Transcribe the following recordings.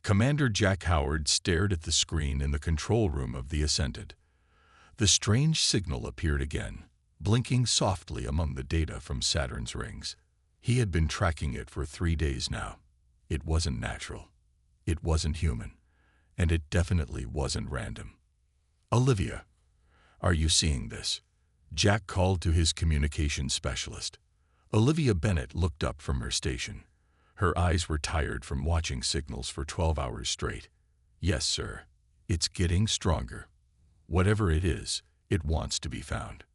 Commander Jack Howard stared at the screen in the control room of the Ascendant. The strange signal appeared again, blinking softly among the data from Saturn's rings. He had been tracking it for 3 days now. It wasn't natural. It wasn't human. And it definitely wasn't random. "Olivia, are you seeing this?" Jack called to his communications specialist. Olivia Bennett looked up from her station. Her eyes were tired from watching signals for 12 hours straight. "Yes, sir. It's getting stronger. Whatever it is, it wants to be found."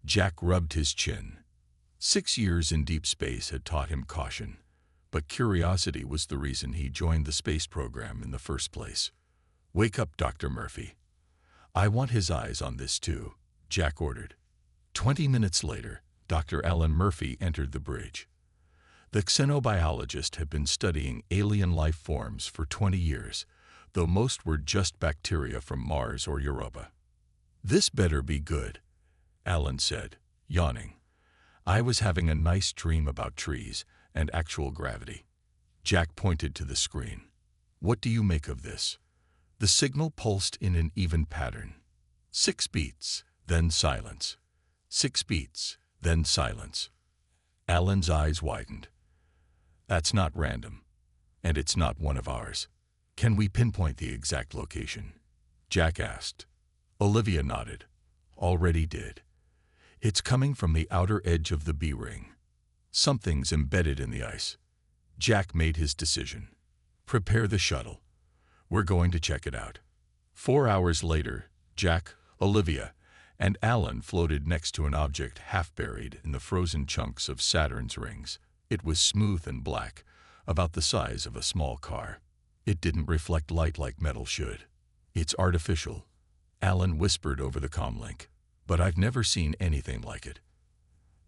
Jack rubbed his chin. 6 years in deep space had taught him caution, but curiosity was the reason he joined the space program in the first place. "Wake up, Dr. Murphy. I want his eyes on this too," Jack ordered. 20 minutes later, Dr. Alan Murphy entered the bridge. The xenobiologist had been studying alien life forms for 20 years, though most were just bacteria from Mars or Europa. "This better be good," Alan said, yawning. "I was having a nice dream about trees and actual gravity." Jack pointed to the screen. "What do you make of this?" The signal pulsed in an even pattern. 6 beats, then silence. 6 beats, then silence. Alan's eyes widened. "That's not random. And it's not one of ours. Can we pinpoint the exact location?" Jack asked. Olivia nodded. "Already did. It's coming from the outer edge of the B ring. Something's embedded in the ice." Jack made his decision. "Prepare the shuttle. We're going to check it out." 4 hours later, Jack, Olivia, and Alan floated next to an object half buried in the frozen chunks of Saturn's rings. It was smooth and black, about the size of a small car. It didn't reflect light like metal should. "It's artificial," Alan whispered over the comlink, "but I've never seen anything like it."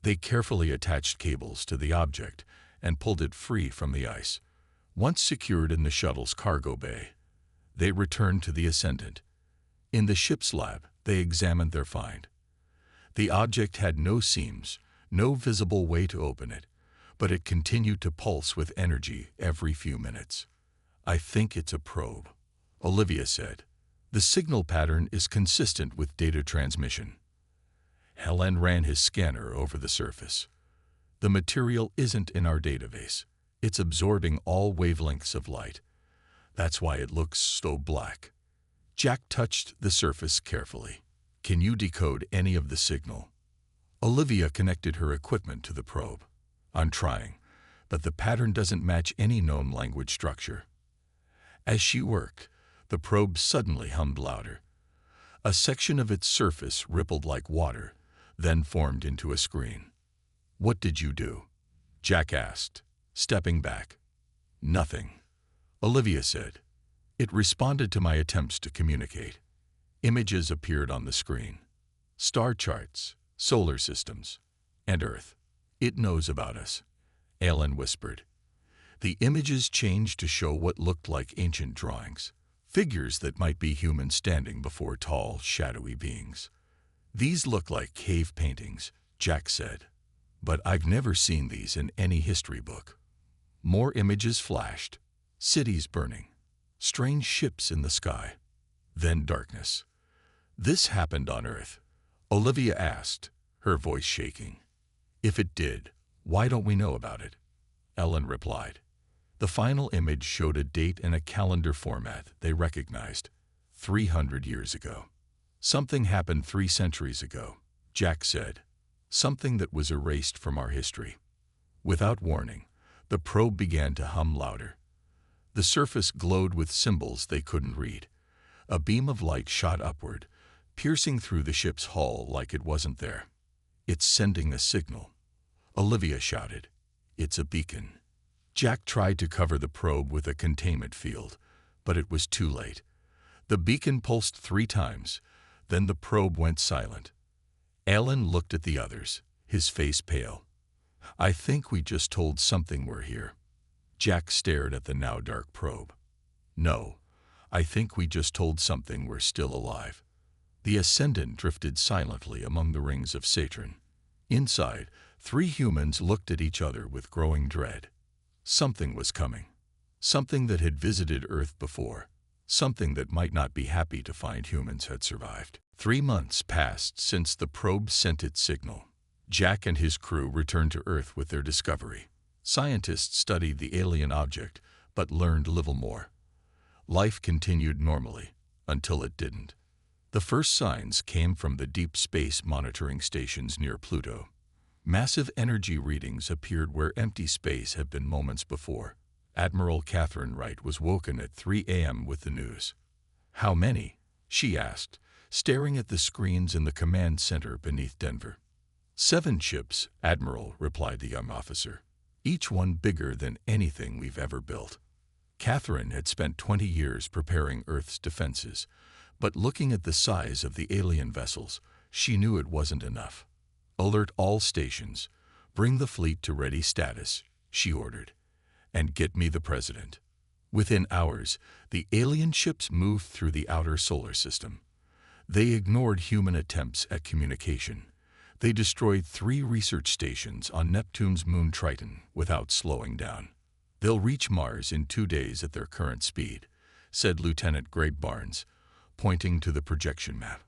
They carefully attached cables to the object and pulled it free from the ice. Once secured in the shuttle's cargo bay, they returned to the Ascendant. In the ship's lab, they examined their find. The object had no seams, no visible way to open it, but it continued to pulse with energy every few minutes. "I think it's a probe," Olivia said. "The signal pattern is consistent with data transmission." Helen ran his scanner over the surface. "The material isn't in our database. It's absorbing all wavelengths of light. That's why it looks so black." Jack touched the surface carefully. "Can you decode any of the signal?" Olivia connected her equipment to the probe. "I'm trying, but the pattern doesn't match any known language structure." As she worked, the probe suddenly hummed louder. A section of its surface rippled like water, then formed into a screen. "What did you do?" Jack asked, stepping back. "Nothing," Olivia said. "It responded to my attempts to communicate." Images appeared on the screen. Star charts, solar systems, and Earth. "It knows about us," Alan whispered. The images changed to show what looked like ancient drawings, figures that might be humans standing before tall, shadowy beings. "These look like cave paintings," Jack said. "But I've never seen these in any history book." More images flashed. Cities burning. Strange ships in the sky. Then darkness. "This happened on Earth?" Olivia asked, her voice shaking. "If it did, why don't we know about it?" Ellen replied. The final image showed a date in a calendar format they recognized. 300 years ago. "Something happened 3 centuries ago," Jack said. "Something that was erased from our history." Without warning, the probe began to hum louder. The surface glowed with symbols they couldn't read. A beam of light shot upward, piercing through the ship's hull like it wasn't there. "It's sending a signal," Olivia shouted. "It's a beacon." Jack tried to cover the probe with a containment field, but it was too late. The beacon pulsed 3 times, then the probe went silent. Alan looked at the others, his face pale. "I think we just told something we're here." Jack stared at the now dark probe. "No, I think we just told something we're still alive." The Ascendant drifted silently among the rings of Saturn. Inside, 3 humans looked at each other with growing dread. Something was coming. something that had visited Earth before, something that might not be happy to find humans had survived. 3 months passed since the probe sent its signal. Jack and his crew returned to Earth with their discovery. Scientists studied the alien object, but learned little more. Life continued normally, until it didn't. The first signs came from the deep space monitoring stations near Pluto. Massive energy readings appeared where empty space had been moments before. Admiral Catherine Wright was woken at 3 a.m. with the news. "How many?" she asked, staring at the screens in the command center beneath Denver. "7 ships, Admiral," replied the young officer. "Each one bigger than anything we've ever built." Catherine had spent 20 years preparing Earth's defenses, but looking at the size of the alien vessels, she knew it wasn't enough. "Alert all stations. Bring the fleet to ready status," she ordered. "And get me the president." Within hours, the alien ships moved through the outer solar system. They ignored human attempts at communication. They destroyed 3 research stations on Neptune's moon Triton without slowing down. "They'll reach Mars in 2 days at their current speed," said Lieutenant Greg Barnes, pointing to the projection map.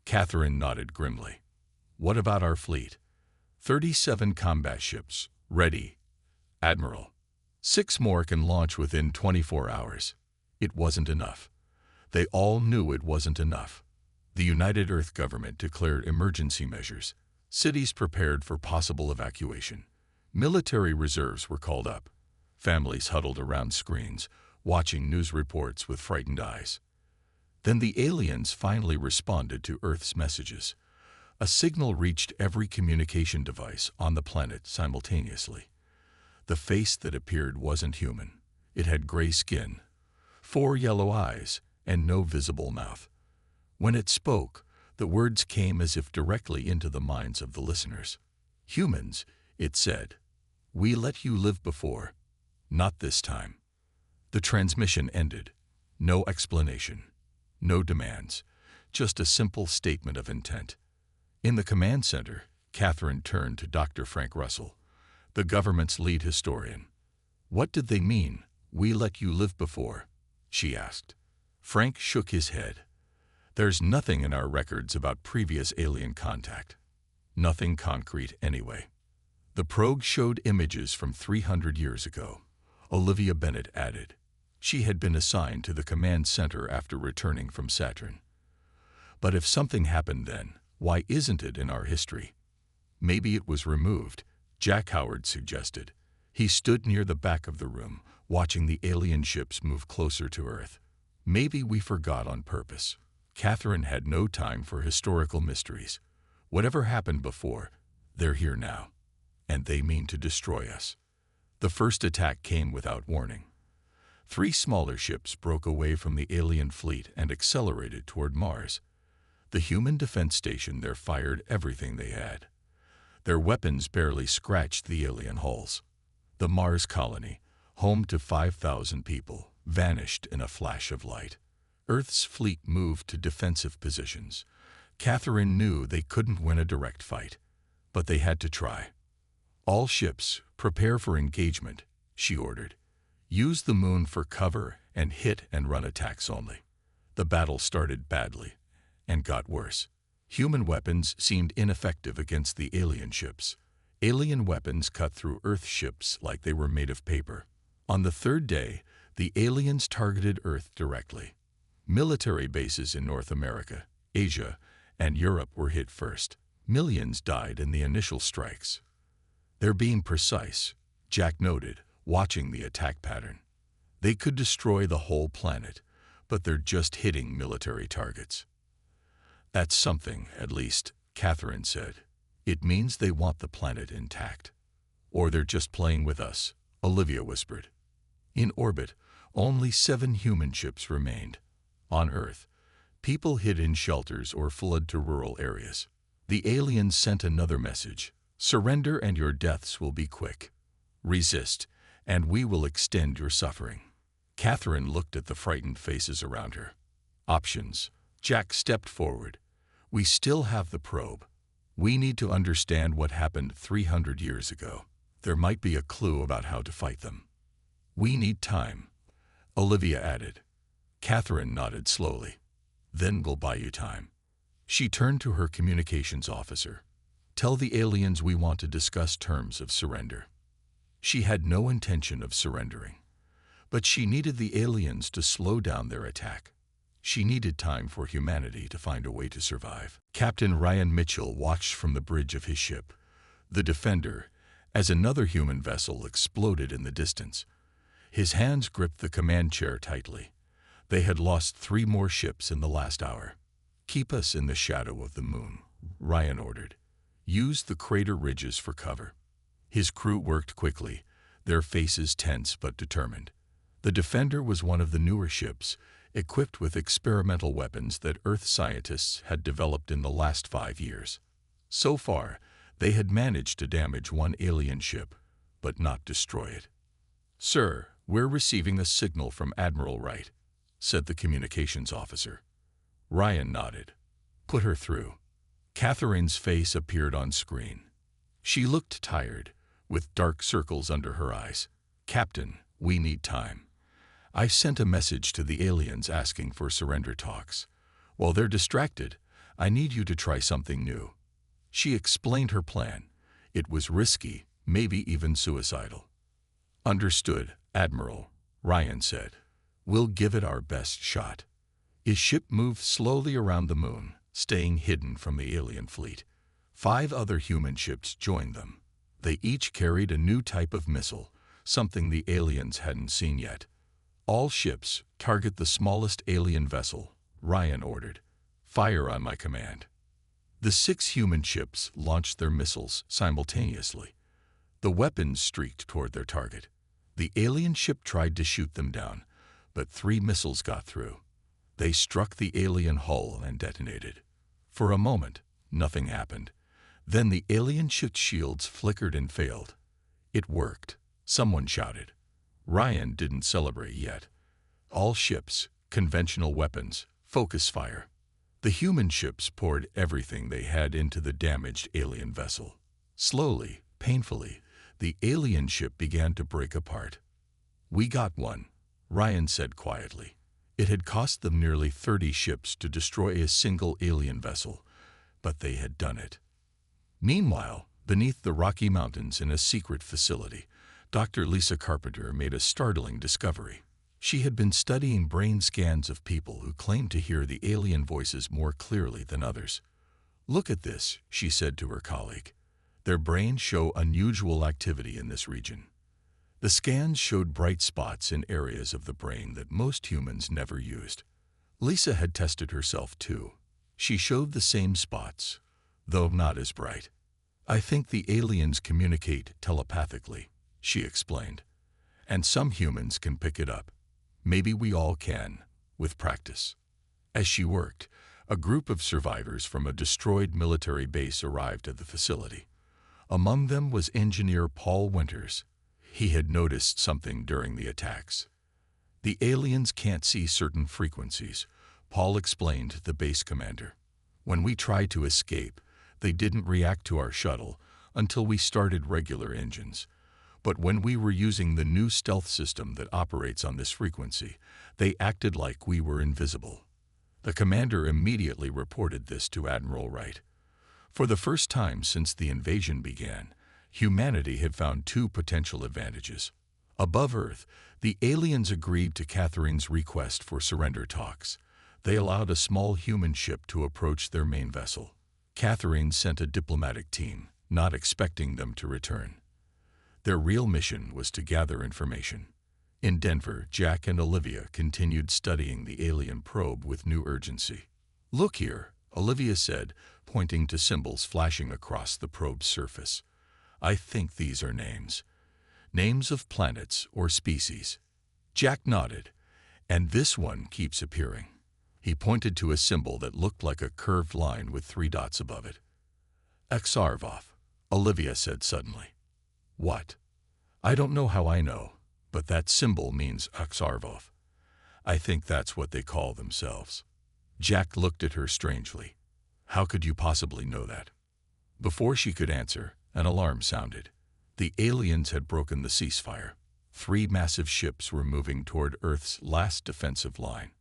Catherine nodded grimly. "What about our fleet?" 37 combat ships, ready, Admiral. 6 more can launch within 24 hours. It wasn't enough. They all knew it wasn't enough. The United Earth government declared emergency measures. Cities prepared for possible evacuation. Military reserves were called up. Families huddled around screens, watching news reports with frightened eyes. Then the aliens finally responded to Earth's messages. A signal reached every communication device on the planet simultaneously. The face that appeared wasn't human. It had gray skin, 4 yellow eyes, and no visible mouth. When it spoke, the words came as if directly into the minds of the listeners. "Humans," it said, "we let you live before. Not this time." The transmission ended. No explanation. No demands. Just a simple statement of intent. In the command center, Catherine turned to Dr. Frank Russell, the government's lead historian. "What did they mean, 'we let you live before'?" she asked. Frank shook his head. "There's nothing in our records about previous alien contact. Nothing concrete anyway." "The probe showed images from 300 years ago," Olivia Bennett added. She had been assigned to the command center after returning from Saturn. "But if something happened then, why isn't it in our history?" "Maybe it was removed," Jack Howard suggested. He stood near the back of the room, watching the alien ships move closer to Earth. "Maybe we forgot on purpose." Catherine had no time for historical mysteries. Whatever happened before, they're here now, and they mean to destroy us. The first attack came without warning. 3 smaller ships broke away from the alien fleet and accelerated toward Mars. The human defense station there fired everything they had. Their weapons barely scratched the alien hulls. The Mars colony, home to 5,000 people, vanished in a flash of light. Earth's fleet moved to defensive positions. Catherine knew they couldn't win a direct fight, but they had to try. "All ships, prepare for engagement," she ordered. "Use the moon for cover and hit and run attacks only." The battle started badly and got worse. Human weapons seemed ineffective against the alien ships. Alien weapons cut through Earth ships like they were made of paper. On the 3rd day, the aliens targeted Earth directly. Military bases in North America, Asia, and Europe were hit first. Millions died in the initial strikes. "They're being precise," Jack noted, watching the attack pattern. "They could destroy the whole planet, but they're just hitting military targets." "That's something, at least," Catherine said. "It means they want the planet intact." "Or they're just playing with us," Olivia whispered. In orbit, only 7 human ships remained. On Earth, people hid in shelters or fled to rural areas. The aliens sent another message: "Surrender and your deaths will be quick. Resist, and we will extend your suffering." Catherine looked at the frightened faces around her. "Options." Jack stepped forward. "We still have the probe. We need to understand what happened 300 years ago. There might be a clue about how to fight them. We need time," Olivia added. Catherine nodded slowly. Then we'll buy you time. She turned to her communications officer. Tell the aliens we want to discuss terms of surrender. She had no intention of surrendering, but she needed the aliens to slow down their attack. She needed time for humanity to find a way to survive. Captain Ryan Mitchell watched from the bridge of his ship, the Defender, as another human vessel exploded in the distance. His hands gripped the command chair tightly. They had lost 3 more ships in the last hour. Keep us in the shadow of the moon, Ryan ordered. Use the crater ridges for cover. His crew worked quickly, their faces tense but determined. The Defender was one of the newer ships, equipped with experimental weapons that Earth scientists had developed in the last 5 years. So far, they had managed to damage one alien ship, but not destroy it. Sir, we're receiving a signal from Admiral Wright, said the communications officer. Ryan nodded. Put her through. Catherine's face appeared on screen. She looked tired, with dark circles under her eyes. Captain, we need time. I sent a message to the aliens asking for surrender talks. While they're distracted, I need you to try something new. She explained her plan. It was risky, maybe even suicidal. Understood, Admiral, Ryan said. We'll give it our best shot. His ship moved slowly around the moon, staying hidden from the alien fleet. 5 other human ships joined them. They each carried a new type of missile, something the aliens hadn't seen yet. All ships target the smallest alien vessel, Ryan ordered. Fire on my command. The 6 human ships launched their missiles simultaneously. The weapons streaked toward their target. The alien ship tried to shoot them down, but 3 missiles got through. They struck the alien hull and detonated. For a moment, nothing happened. Then the alien ship's shields flickered and failed. It worked, someone shouted. Ryan didn't celebrate yet. All ships, conventional weapons, focus fire. The human ships poured everything they had into the damaged alien vessel. Slowly, painfully, the alien ship began to break apart. We got one, Ryan said quietly. It had cost them nearly 30 ships to destroy a single alien vessel, but they had done it. Meanwhile, beneath the Rocky Mountains in a secret facility, Dr. Lisa Carpenter made a startling discovery. She had been studying brain scans of people who claimed to hear the alien voices more clearly than others. Look at this, she said to her colleague. Their brains show unusual activity in this region. The scans showed bright spots in areas of the brain that most humans never used. Lisa had tested herself too. She showed the same spots, though not as bright. I think the aliens communicate telepathically, she explained. And some humans can pick it up. Maybe we all can, with practice. As she worked, a group of survivors from a destroyed military base arrived at the facility. Among them was engineer Paul Winters. He had noticed something during the attacks. The aliens can't see certain frequencies, Paul explained to the base commander. When we tried to escape, they didn't react to our shuttle until we started regular engines. But when we were using the new stealth system that operates on this frequency, they acted like we were invisible. The commander immediately reported this to Admiral Wright. For the first time since the invasion began, humanity had found 2 potential advantages. Above Earth, the aliens agreed to Catherine's request for surrender talks. They allowed a small human ship to approach their main vessel. Catherine sent a diplomatic team, not expecting them to return. Their real mission was to gather information. In Denver, Jack and Olivia continued studying the alien probe with new urgency. Look here, Olivia said, pointing to symbols flashing across the probe's surface. I think these are names. Names of planets or species. Jack nodded. And this one keeps appearing. He pointed to a symbol that looked like a curved line with 3 dots above it. Xarvoth, Olivia said suddenly. What? I don't know how I know, but that symbol means Xarvoth. I think that's what they call themselves. Jack looked at her strangely. How could you possibly know that? Before she could answer, an alarm sounded. The aliens had broken the ceasefire. 3 massive ships were moving toward Earth's last defensive line.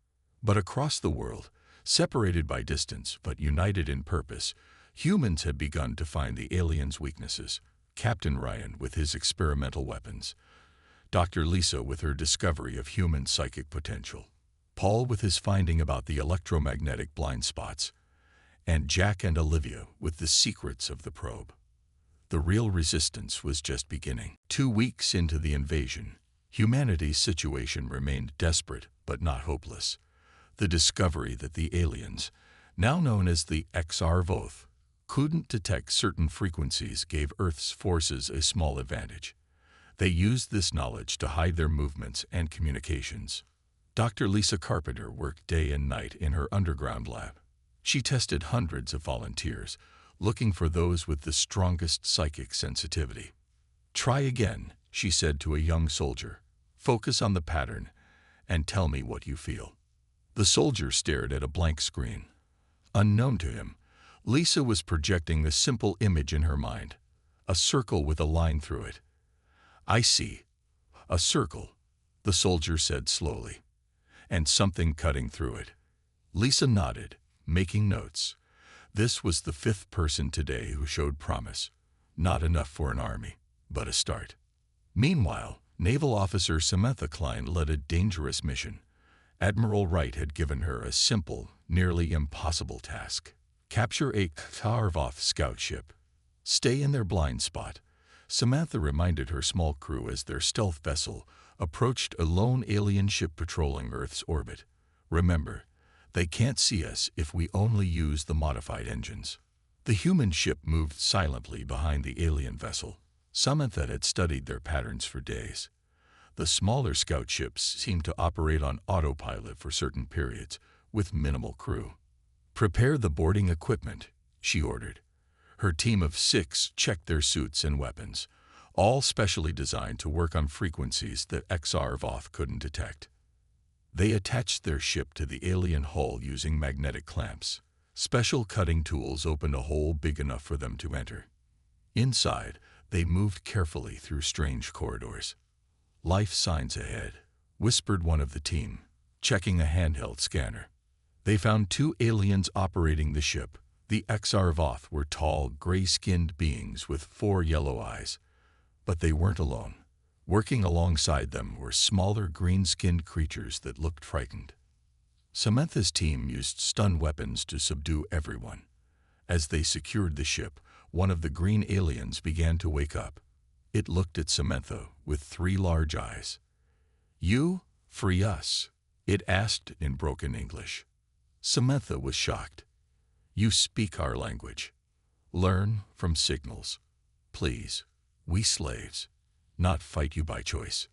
But across the world, separated by distance but united in purpose, humans had begun to find the aliens' weaknesses. Captain Ryan with his experimental weapons, Dr. Lisa with her discovery of human psychic potential, Paul with his finding about the electromagnetic blind spots, and Jack and Olivia with the secrets of the probe. The real resistance was just beginning. 2 weeks into the invasion, humanity's situation remained desperate but not hopeless. The discovery that the aliens, now known as the HFY, couldn't detect certain frequencies gave Earth's forces a small advantage. They used this knowledge to hide their movements and communications. Dr. Lisa Carpenter worked day and night in her underground lab. She tested hundreds of volunteers, looking for those with the strongest psychic sensitivity. "Try again," she said to a young soldier. "Focus on the pattern and tell me what you feel." The soldier stared at a blank screen. Unknown to him, Lisa was projecting a simple image in her mind, a circle with a line through it. "I see. A circle," the soldier said slowly, "and something cutting through it." Lisa nodded, making notes. This was the 5th person today who showed promise. Not enough for an army, but a start. Meanwhile, Naval Officer Samantha Klein led a dangerous mission. Admiral Wright had given her a simple, nearly impossible task. Capture a HFY scout ship. Stay in their blind spot. Samantha reminded her small crew as their stealth vessel approached a lone alien ship patrolling Earth's orbit. "Remember, they can't see us if we only use the modified engines." The human ship moved silently behind the alien vessel. Samantha had studied their patterns for days. The smaller scout ships seemed to operate on autopilot for certain periods, with minimal crew. "Prepare the boarding equipment," she ordered. Her team of 6 checked their suits and weapons, all specially designed to work on frequencies that HFY couldn't detect. They attached their ship to the alien hull using magnetic clamps. Special cutting tools opened a hole big enough for them to enter. Inside, they moved carefully through strange corridors. "Life signs ahead," whispered one of the team, checking a handheld scanner. They found 2 aliens operating the ship. The HFY were tall, gray-skinned beings with 4 yellow eyes. But they weren't alone. Working alongside them were smaller, green-skinned creatures that looked frightened. Samantha's team used stun weapons to subdue everyone. As they secured the ship, one of the green aliens began to wake up. It looked at Samantha with 3 large eyes. "You free us?" it asked in broken English. Samantha was shocked. "You speak our language. Learn from signals. Please, we slaves, not fight you by choice."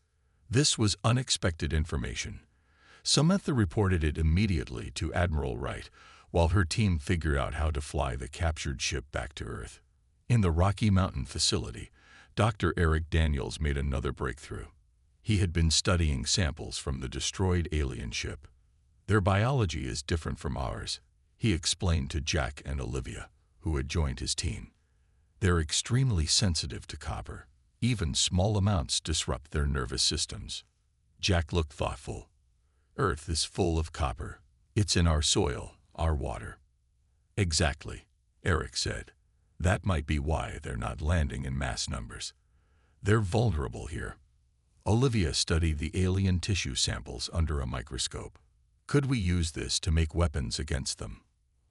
This was unexpected information. Samantha reported it immediately to Admiral Wright, while her team figured out how to fly the captured ship back to Earth. In the Rocky Mountain facility, Dr. Eric Daniels made another breakthrough. He had been studying samples from the destroyed alien ship. "Their biology is different from ours," he explained to Jack and Olivia, who had joined his team. "They're extremely sensitive to copper. Even small amounts disrupt their nervous systems." Jack looked thoughtful. "Earth is full of copper. It's in our soil, our water." "Exactly," Eric said. "That might be why they're not landing in mass numbers. They're vulnerable here." Olivia studied the alien tissue samples under a microscope. "Could we use this to make weapons against them?"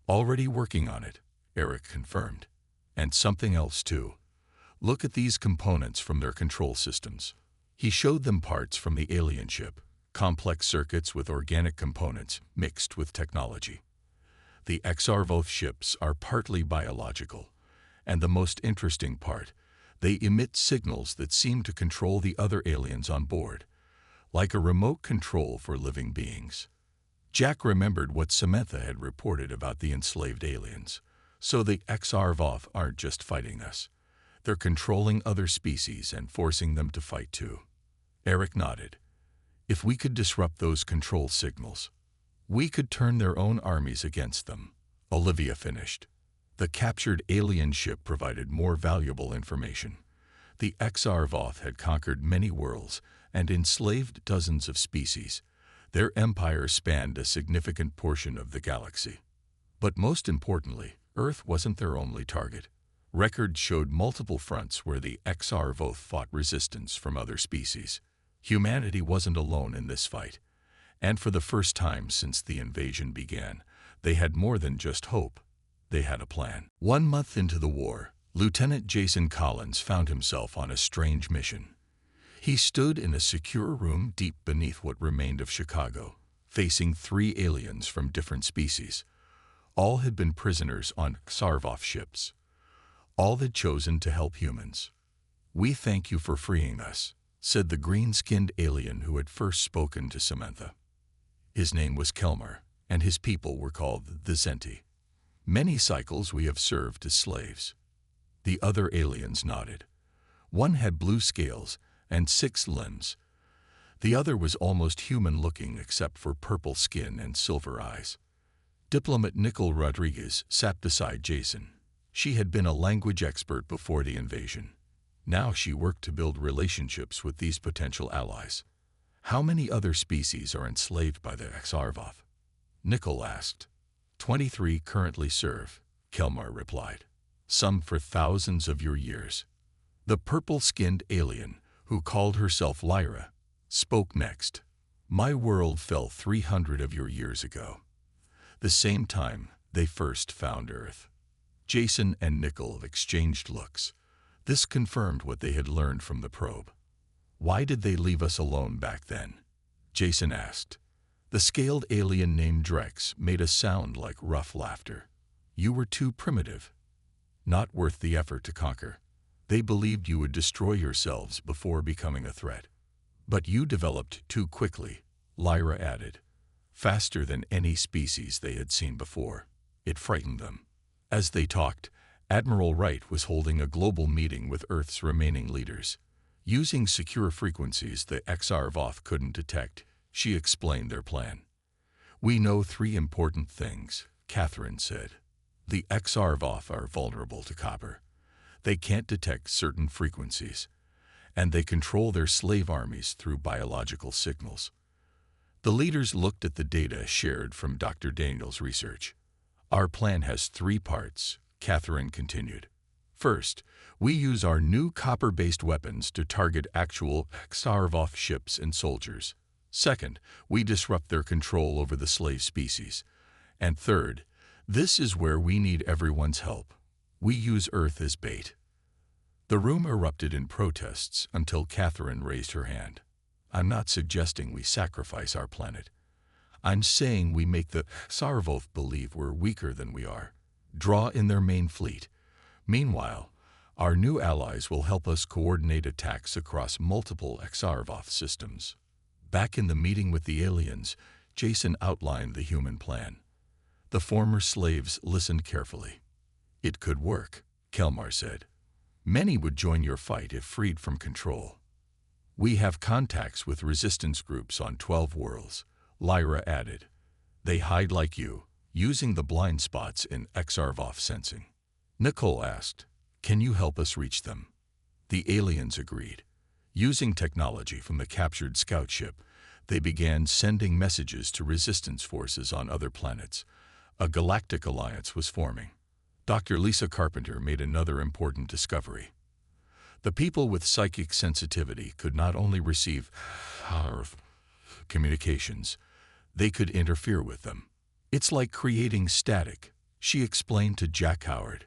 "Already working on it," Eric confirmed. "And something else too. Look at these components from their control systems." He showed them parts from the alien ship, complex circuits with organic components mixed with technology. The HFY ships are partly biological, and the most interesting part, they emit signals that seem to control the other aliens on board, like a remote control for living beings. Jack remembered what Samantha had reported about the enslaved aliens. So the HFY aren't just fighting us. They're controlling other species and forcing them to fight too. Eric nodded. "If we could disrupt those control signals, we could turn their own armies against them," Olivia finished. The captured alien ship provided more valuable information. The HFY had conquered many worlds and enslaved dozens of species. Their empire spanned a significant portion of the galaxy. But most importantly, Earth wasn't their only target. Records showed multiple fronts where the XRVoth fought resistance from other species. Humanity wasn't alone in this fight, and for the first time since the invasion began, they had more than just hope. They had a plan. 1 month into the war, Lieutenant Jason Collins found himself on a strange mission. He stood in a secure room deep beneath what remained of Chicago, facing 3 aliens from different species. All had been prisoners on XRVoth ships. All had chosen to help humans. "We thank you for freeing us," said the green-skinned alien who had first spoken to Samantha. His name was Kelmar, and his people were called the Zenti. "Many cycles we have served as slaves." The other aliens nodded. One had blue scales and 6 limbs. The other was almost human-looking except for purple skin and silver eyes. Diplomat Nicole Rodriguez sat beside Jason. She had been a language expert before the invasion. Now she worked to build relationships with these potential allies. "How many other species are enslaved by the XRVoth?" Nicole asked. 23 currently serve," Kelmar replied. "Some for thousands of your years." The purple-skinned alien, who called herself Lyra, spoke next. "My world fell 300 of your years ago, the same time they first found Earth." Jason and Nicole exchanged looks. This confirmed what they had learned from the probe. "Why did they leave us alone back then?" Jason asked. The scaled alien named Drex made a sound like rough laughter. "You were too primitive. Not worth the effort to conquer. They believed you would destroy yourselves before becoming a threat. But you developed too quickly," Lyra added. "Faster than any species they had seen before. It frightened them." As they talked, Admiral Wright was holding a global meeting with Earth's remaining leaders. Using secure frequencies the XRVoth couldn't detect, she explained their plan. "We know 3 important things," Catherine said. "The XRVoth are vulnerable to copper. They can't detect certain frequencies, and they control their slave armies through biological signals." The leaders looked at the data shared from Dr. Daniel's research. "Our plan has 3 parts," Catherine continued. "First, we use our new copper-based weapons to target actual XRVoth ships and soldiers. Second, we disrupt their control over the slave species. And third, this is where we need everyone's help. We use Earth as bait." The room erupted in protests until Catherine raised her hand. "I'm not suggesting we sacrifice our planet. I'm saying we make the XRVoth believe we're weaker than we are. Draw in their main fleet. Meanwhile, our new allies will help us coordinate attacks across multiple XRVoth systems." Back in the meeting with the aliens, Jason outlined the human plan. The former slaves listened carefully. "It could work," Kelmar said. "Many would join your fight if freed from control." "We have contacts with resistance groups on 12 worlds," Lyra added. "They hide like you, using the blind spots in XRVoth sensing." Nicole asked, "Can you help us reach them?" The aliens agreed. Using technology from the captured scout ship, they began sending messages to resistance forces on other planets. A galactic alliance was forming. Dr. Lisa Carpenter made another important discovery. The people with psychic sensitivity could not only receive communications, they could interfere with them. "It's like creating static," she explained to Jack Howard.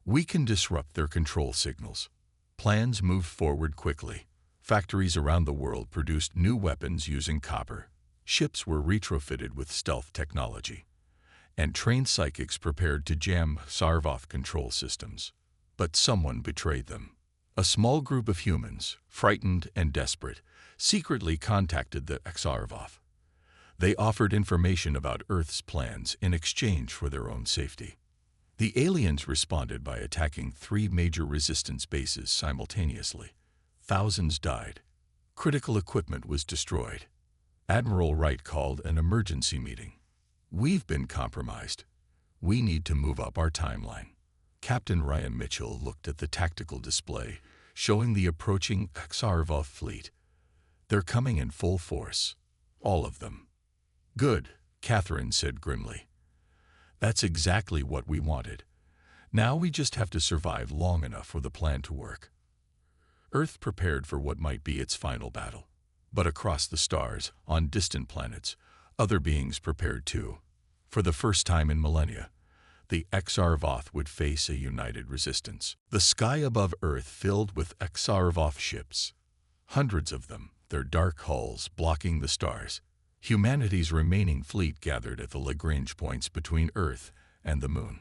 "We can disrupt their control signals." Plans moved forward quickly. Factories around the world produced new weapons using copper. Ships were retrofitted with stealth technology. And trained psychics prepared to jam XRVoth control systems. But someone betrayed them. A small group of humans, frightened and desperate, secretly contacted the XRVoth. They offered information about Earth's plans in exchange for their own safety. The aliens responded by attacking 3 major resistance bases simultaneously. Thousands died. Critical equipment was destroyed. Admiral Wright called an emergency meeting. "We've been compromised. We need to move up our timeline." Captain Ryan Mitchell looked at the tactical display, showing the approaching XRVoth fleet. They're coming in full force. All of them. Good, Catherine said grimly. That's exactly what we wanted. Now we just have to survive long enough for the plan to work. Earth prepared for what might be its final battle. But across the stars, on distant planets, other beings prepared too. For the first time in millennia, the Xarvoth would face a united resistance. The sky above Earth filled with Xarvoth ships. Hundreds of them, their dark hulls blocking the stars. Humanity's remaining fleet gathered at the Lagrange points between Earth and the Moon.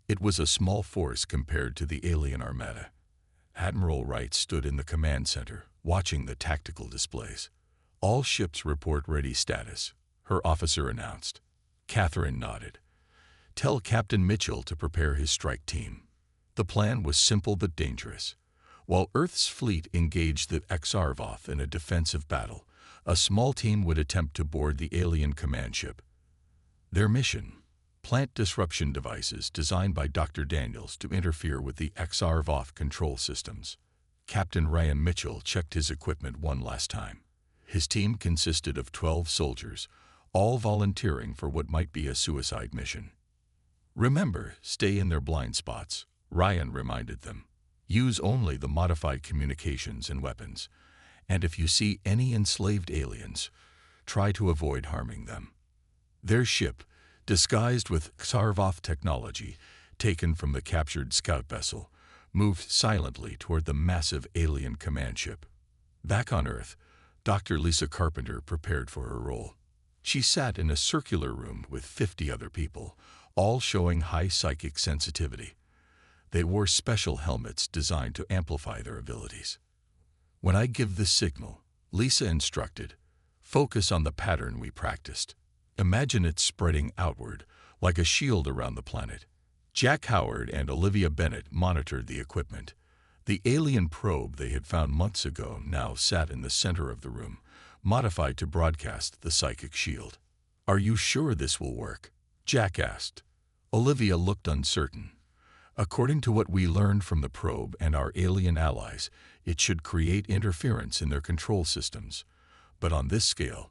It was a small force compared to the alien armada. Admiral Wright stood in the command center, watching the tactical displays. All ships report ready status, her officer announced. Catherine nodded. Tell Captain Mitchell to prepare his strike team. The plan was simple but dangerous. While Earth's fleet engaged the Xarvoth in a defensive battle, a small team would attempt to board the alien command ship. Their mission: plant disruption devices designed by Dr. Daniels to interfere with the Xarvoth control systems. Captain Ryan Mitchell checked his equipment one last time. His team consisted of 12 soldiers, all volunteering for what might be a suicide mission. Remember, stay in their blind spots, Ryan reminded them. Use only the modified communications and weapons, and if you see any enslaved aliens, try to avoid harming them. Their ship, disguised with Xarvoth technology taken from the captured scout vessel, moved silently toward the massive alien command ship. Back on Earth, Dr. Lisa Carpenter prepared for her role. She sat in a circular room with 50 other people, all showing high psychic sensitivity. They wore special helmets designed to amplify their abilities. When I give this signal, Lisa instructed, focus on the pattern we practiced. Imagine it spreading outward, like a shield around the planet. Jack Howard and Olivia Bennett monitored the equipment. The alien probe they had found months ago now sat in the center of the room, modified to broadcast the psychic shield. Are you sure this will work? Jack asked. Olivia looked uncertain. According to what we learned from the probe and our alien allies, it should create interference in their control systems. But on this scale,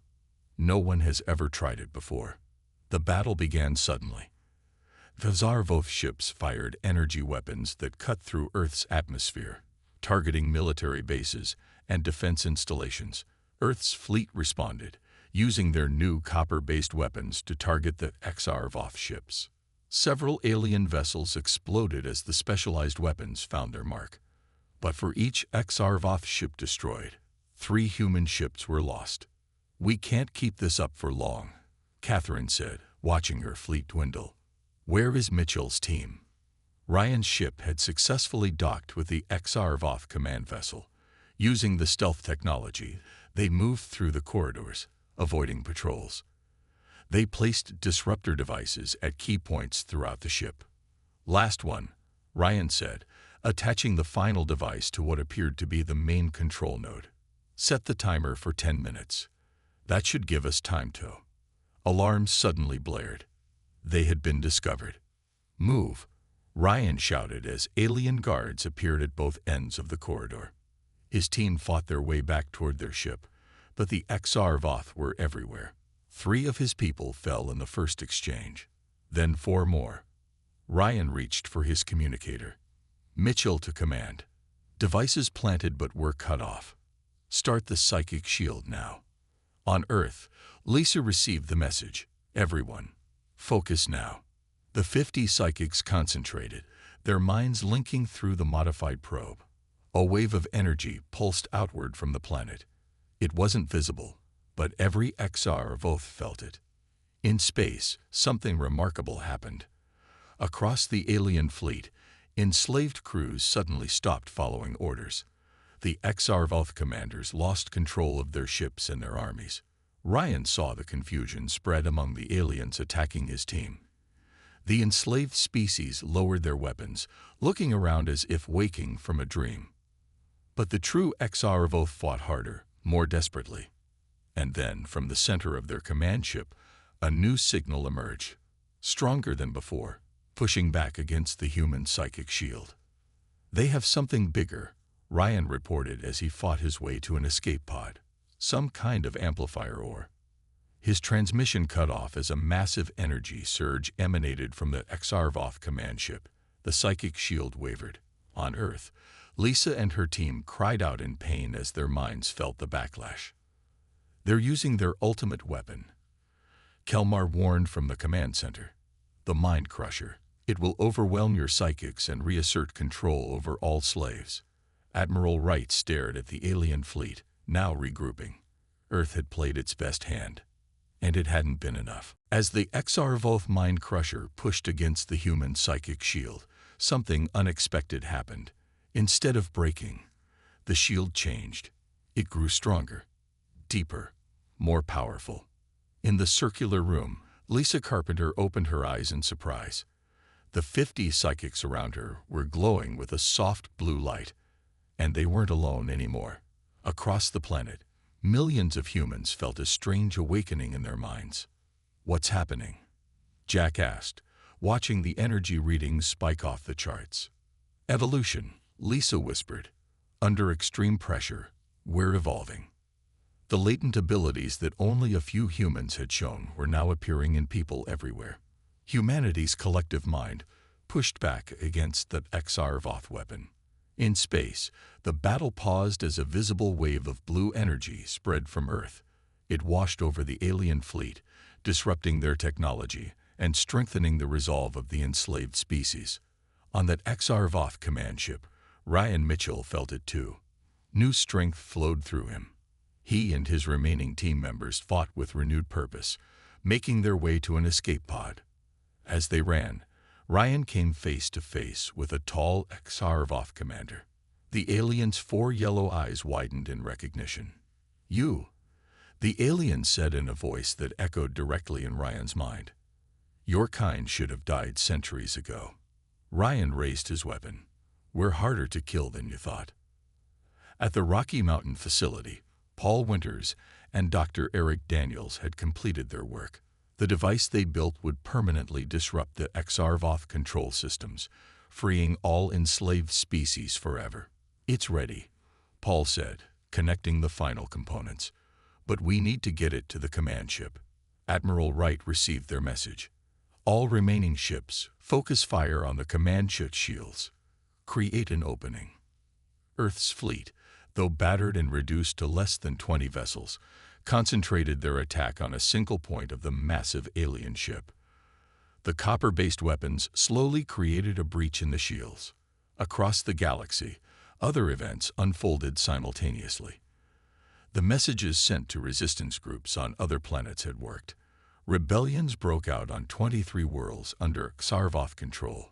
no one has ever tried it before. The battle began suddenly. The Xarvoth ships fired energy weapons that cut through Earth's atmosphere, targeting military bases and defense installations. Earth's fleet responded, using their new copper-based weapons to target the Xarvoth ships. Several alien vessels exploded as the specialized weapons found their mark. But for each Xarvoth ship destroyed, 3 human ships were lost. We can't keep this up for long, Catherine said, watching her fleet dwindle. Where is Mitchell's team? Ryan's ship had successfully docked with the Xarvoth command vessel. Using the stealth technology, they moved through the corridors, avoiding patrols. They placed disruptor devices at key points throughout the ship. Last one, Ryan said, attaching the final device to what appeared to be the main control node. Set the timer for 10 minutes. That should give us time to. Alarms suddenly blared. They had been discovered. Move, Ryan shouted as alien guards appeared at both ends of the corridor. His team fought their way back toward their ship, but the Xarvoth were everywhere. 3 of his people fell in the first exchange, then 4 more. Ryan reached for his communicator. Mitchell to command. Devices planted but were cut off. Start the psychic shield now. On Earth, Lisa received the message. Everyone, focus now. The 50 psychics concentrated, their minds linking through the modified probe. A wave of energy pulsed outward from the planet. It wasn't visible, but every Xarvoth felt it. In space, something remarkable happened. Across the alien fleet, enslaved crews suddenly stopped following orders. The Xarvoth commanders lost control of their ships and their armies. Ryan saw the confusion spread among the aliens attacking his team. The enslaved species lowered their weapons, looking around as if waking from a dream. But the true Xarvoth fought harder, more desperately. And then, from the center of their command ship, a new signal emerged, stronger than before, pushing back against the human psychic shield. They have something bigger, Ryan reported as he fought his way to an escape pod. some kind of amplifier or. His transmission cut off as a massive energy surge emanated from the Xarvoth command ship. The psychic shield wavered. On Earth, Lisa and her team cried out in pain as their minds felt the backlash. They're using their ultimate weapon. Kelmar warned from the command center. The Mind Crusher. It will overwhelm your psychics and reassert control over all slaves. Admiral Wright stared at the alien fleet, now regrouping. Earth had played its best hand. And it hadn't been enough. As the Xarvoth Mind Crusher pushed against the human psychic shield, something unexpected happened. Instead of breaking, the shield changed. It grew stronger, deeper, more powerful. In the circular room, Lisa Carpenter opened her eyes in surprise. The 50 psychics around her were glowing with a soft blue light, and they weren't alone anymore. Across the planet, millions of humans felt a strange awakening in their minds. What's happening? Jack asked, watching the energy readings spike off the charts. Evolution, Lisa whispered. Under extreme pressure, we're evolving. The latent abilities that only a few humans had shown were now appearing in people everywhere. Humanity's collective mind pushed back against the Xarvoth weapon. In space, the battle paused as a visible wave of blue energy spread from Earth. It washed over the alien fleet, disrupting their technology and strengthening the resolve of the enslaved species. On that Xarvoth command ship, Ryan Mitchell felt it too. New strength flowed through him. He and his remaining team members fought with renewed purpose, making their way to an escape pod. As they ran, Ryan came face to face with a tall Xarvoth commander. The alien's 4 yellow eyes widened in recognition. "You," the alien said in a voice that echoed directly in Ryan's mind. "Your kind should have died centuries ago." Ryan raised his weapon. "We're harder to kill than you thought." At the Rocky Mountain facility, Paul Winters and Dr. Eric Daniels had completed their work. The device they built would permanently disrupt the Xarvoth control systems, freeing all enslaved species forever. "It's ready," Paul said, connecting the final components. "But we need to get it to the command ship." Admiral Wright received their message. "All remaining ships, focus fire on the command ship shields. Create an opening." Earth's fleet, though battered and reduced to less than 20 vessels, concentrated their attack on a single point of the massive alien ship. The copper-based weapons slowly created a breach in the shields. Across the galaxy, other events unfolded simultaneously. The messages sent to resistance groups on other planets had worked. Rebellions broke out on 23 worlds under Xarvoth control.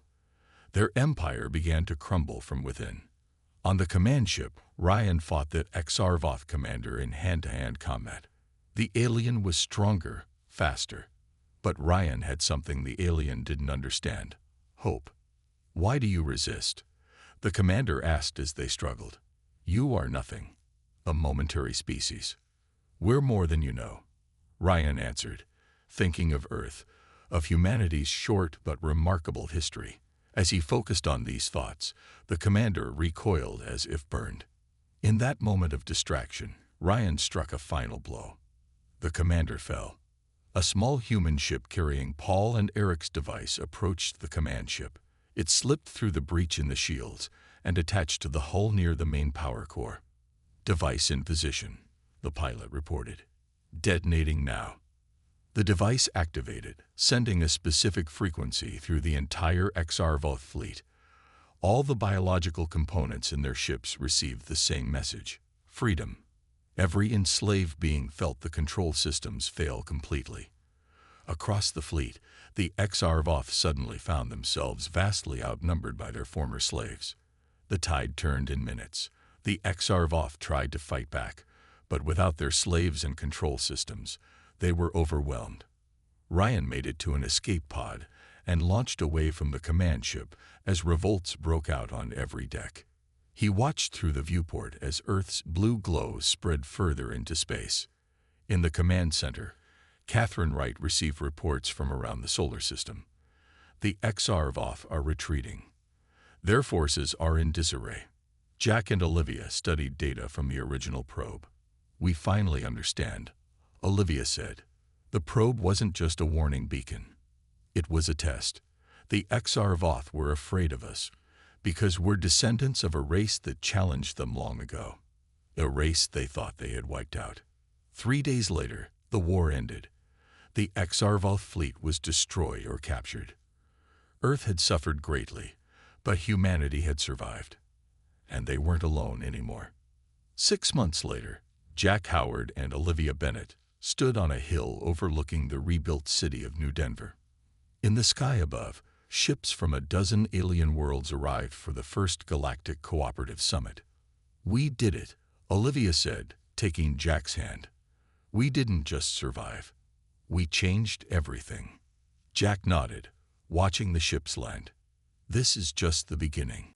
Their empire began to crumble from within. On the command ship, Ryan fought the Xarvoth commander in hand-to-hand combat. The alien was stronger, faster. But Ryan had something the alien didn't understand: hope. "Why do you resist?" the commander asked as they struggled. "You are nothing, a momentary species." "We're more than you know," Ryan answered, thinking of Earth, of humanity's short but remarkable history. As he focused on these thoughts, the commander recoiled as if burned. In that moment of distraction, Ryan struck a final blow. The commander fell. A small human ship carrying Paul and Eric's device approached the command ship. It slipped through the breach in the shields and attached to the hull near the main power core. "Device in position," the pilot reported. "Detonating now." The device activated, sending a specific frequency through the entire Xarvoth fleet. All the biological components in their ships received the same message: freedom. Every enslaved being felt the control systems fail completely. Across the fleet, the Xarvoth suddenly found themselves vastly outnumbered by their former slaves. The tide turned in minutes. The Xarvoth tried to fight back, but without their slaves and control systems, they were overwhelmed. Ryan made it to an escape pod and launched away from the command ship as revolts broke out on every deck. He watched through the viewport as Earth's blue glow spread further into space. In the command center, Catherine Wright received reports from around the solar system. The Xarvoth are retreating. Their forces are in disarray. Jack and Olivia studied data from the original probe. "We finally understand," Olivia said. "The probe wasn't just a warning beacon. It was a test. The Xarvoth were afraid of us, because we're descendants of a race that challenged them long ago. A race they thought they had wiped out." 3 days later, the war ended. The Xarvoth fleet was destroyed or captured. Earth had suffered greatly, but humanity had survived. And they weren't alone anymore. 6 months later, Jack Howard and Olivia Bennett stood on a hill overlooking the rebuilt city of New Denver. In the sky above, ships from a dozen alien worlds arrived for the first Galactic Cooperative Summit. "We did it," Olivia said, taking Jack's hand. "We didn't just survive. We changed everything." Jack nodded, watching the ships land. "This is just the beginning."